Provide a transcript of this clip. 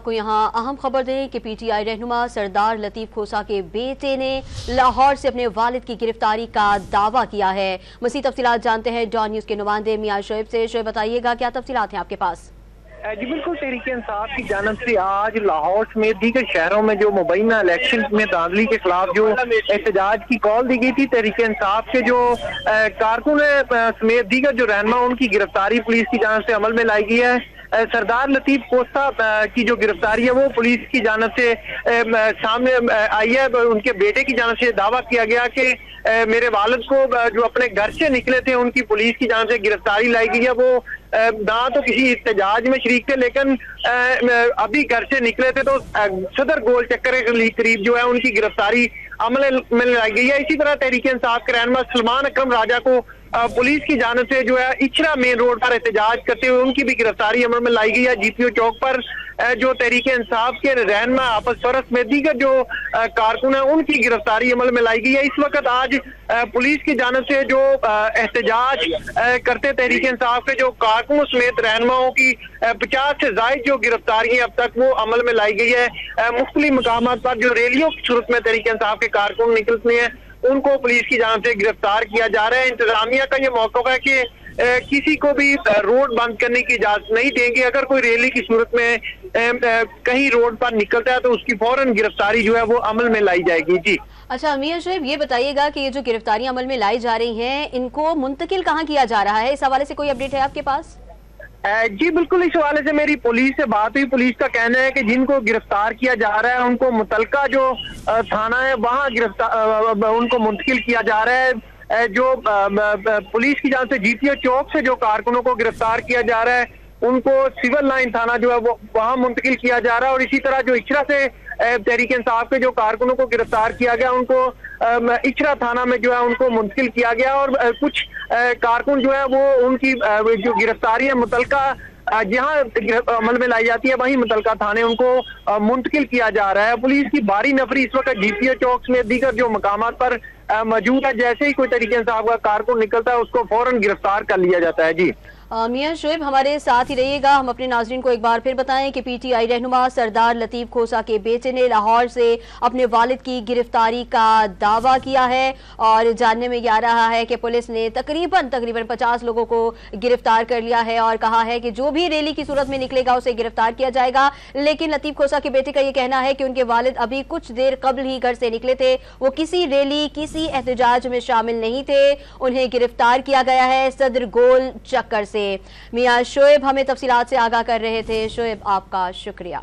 आपको यहाँ अहम खबर दें कि पीटीआई रहनुमा सरदार लतीफ खोसा के बेटे ने लाहौर से अपने वालिद की गिरफ्तारी का दावा किया है। मज़ीद तफसीलात जानते हैं डॉन न्यूज़ के नुमाइंदे मियां शोएब से। शोएब, बताइएगा क्या तफसीलात हैं आपके पास? जी बिल्कुल, तहरीके इंसाफ की जानब से आज लाहौर समेत दीगर शहरों में जो मुबैना इलेक्शन में धांधली के खिलाफ जो एहतजाज की कॉल दी गई थी, तहरीके इंसाफ के जो कारकुन समेत दीगर जो रहनुमा उनकी गिरफ्तारी पुलिस की जानब से अमल में लाई गई है। सरदार लतीफ खोसा की जो गिरफ्तारी है वो पुलिस की जानब से सामने आई है। उनके बेटे की जानब से दावा किया गया कि मेरे वालिद को जो अपने घर से निकले थे उनकी पुलिस की जानब से गिरफ्तारी लाई गई है। वो ना तो किसी इत्तेजाज में शरीक थे, लेकिन अभी घर से निकले थे तो सदर गोल चक्कर के करीब जो है उनकी गिरफ्तारी अमल में लाई गई है। इसी तरह तहरीके इंसाफ के रहनुमा सलमान अकरम राजा को पुलिस की जानब से जो है इचरा मेन रोड पर एहतजाज करते हुए उनकी भी गिरफ्तारी अमल में लाई गई है। जीपीओ चौक पर जो तहरीके इंसाफ के रहनुमा आपस परस्त में दीगर जो कारकुन है उनकी गिरफ्तारी अमल में लाई गई है। इस वक्त आज पुलिस की जानब से जो एहतजाज करते तहरीके इंसाफ के जो कारकुन समेत रहनुमाओं की 50 से ज्यादा जो गिरफ्तारियां अब तक वो अमल में लाई गई है। मुख्तलिफ मकामात पर जो रैलियों की सूरत में तहरीके इंसाफ के कारकुन निकलते हैं उनको पुलिस की जानब से गिरफ्तार किया जा रहा है। इंतजामिया का ये मौका है कि किसी को भी रोड बंद करने की इजाजत नहीं देंगे। अगर कोई रैली की सूरत में कहीं रोड पर निकलता है तो उसकी फौरन गिरफ्तारी जो है वो अमल में लाई जाएगी। जी अच्छा मियां शोएब, ये बताइएगा कि ये जो गिरफ्तारियां अमल में लाई जा रही हैं इनको मुंतकिल कहाँ किया जा रहा है? इस हवाले से कोई अपडेट है आपके पास? जी बिल्कुल, इस हवाले से मेरी पुलिस से बात हुई। पुलिस का कहना है कि जिनको गिरफ्तार किया जा रहा है उनको मुतलका जो थाना है वहाँ गिरफ्तार उनको मुंतकिल किया जा रहा है। जो पुलिस की जानब से जीपीओ चौक से जो कारकुनों को गिरफ्तार किया जा रहा है उनको सिविल लाइन थाना जो है वो वहाँ मुंतकिल किया जा रहा है। और इसी तरह जो इचरा से तहरीके इंसाफ के जो कारकुनों को गिरफ्तार किया गया उनको इचरा थाना में जो है उनको मुंतकिल किया गया। और कुछ कारकुन जो है वो उनकी जो गिरफ्तारी है मुतलका जहाँ अमल में लाई जाती है वहीं मुतलका थाने उनको मुंतकिल किया जा रहा है। पुलिस की भारी नफरी इस वक्त जीपीओ चौक में दीगर जो मकामात पर मौजूद है। जैसे ही कोई तरीके इंसाफ का कारकुन निकलता है उसको फौरन गिरफ्तार कर लिया जाता है। जी मियां शोएब, हमारे साथ ही रहिएगा। हम अपने नाजरीन को एक बार फिर बताएं कि पीटीआई रहनुमा सरदार लतीफ खोसा के बेटे ने लाहौर से अपने वालिद की गिरफ्तारी का दावा किया है और जानने में आ रहा है कि पुलिस ने तकरीबन 50 लोगों को गिरफ्तार कर लिया है और कहा है कि जो भी रैली की सूरत में निकलेगा उसे गिरफ्तार किया जाएगा। लेकिन लतीफ खोसा के बेटे का ये कहना है कि उनके वालिद अभी कुछ देर कबल ही घर से निकले थे, वो किसी रैली किसी एहतजाज में शामिल नहीं थे, उन्हें गिरफ्तार किया गया है सदर गोल चक्कर से। मियां शोएब हमें तफसीलात से आगाह कर रहे थे। शोएब, आपका शुक्रिया।